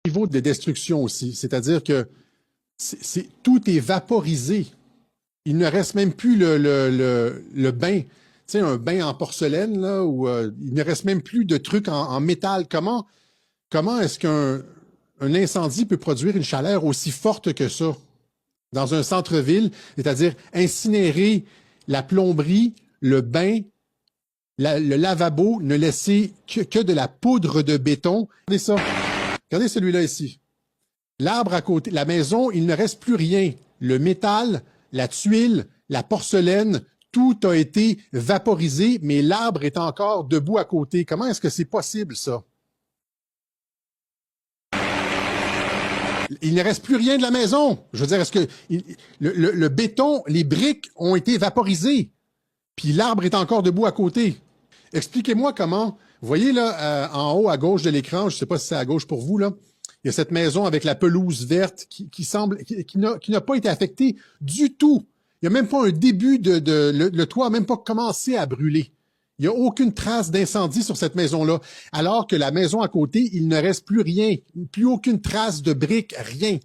niveau de destruction aussi, c'est-à-dire que tout est vaporisé. Il ne reste même plus le bain, tu sais, un bain en porcelaine, là, où il ne reste même plus de trucs en métal. Comment est-ce qu'un incendie peut produire une chaleur aussi forte que ça dans un centre-ville, c'est-à-dire incinérer la plomberie, le bain, le lavabo, ne laisser que de la poudre de béton. Regardez ça. Regardez celui-là ici. L'arbre à côté, la maison, il ne reste plus rien. Le métal, la tuile, la porcelaine, tout a été vaporisé, mais l'arbre est encore debout à côté. Comment est-ce que c'est possible, ça? Il ne reste plus rien de la maison. Je veux dire, est-ce que le béton, les briques ont été vaporisées, puis l'arbre est encore debout à côté. Expliquez-moi comment. Vous voyez là, en haut à gauche de l'écran, je ne sais pas si c'est à gauche pour vous, là, il y a cette maison avec la pelouse verte qui n'a pas été affectée du tout. Il n'y a même pas un début le toit n'a même pas commencé à brûler. Il n'y a aucune trace d'incendie sur cette maison-là. Alors que la maison à côté, il ne reste plus rien. Plus aucune trace de briques, rien.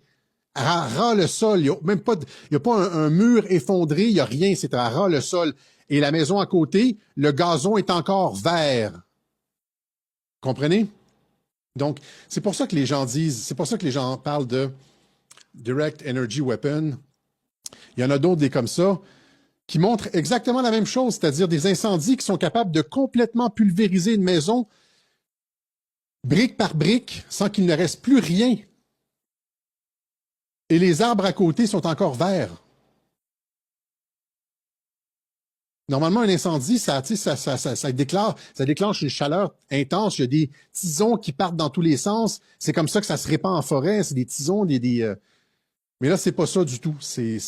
À ras le sol. Il n'y a même pas, il y a pas un mur effondré, il n'y a rien. C'est à ras le sol. Et la maison à côté, le gazon est encore vert. Comprenez? Donc, c'est pour ça que les gens disent, c'est pour ça que les gens parlent de Direct Energy Weapon. Il y en a d'autres des comme ça qui montrent exactement la même chose, c'est-à-dire des incendies qui sont capables de complètement pulvériser une maison brique par brique sans qu'il ne reste plus rien. Et les arbres à côté sont encore verts. Normalement, un incendie, ça déclenche une chaleur intense. Il y a des tisons qui partent dans tous les sens. C'est comme ça que ça se répand en forêt. C'est des tisons, Mais là, c'est pas ça du tout. C'est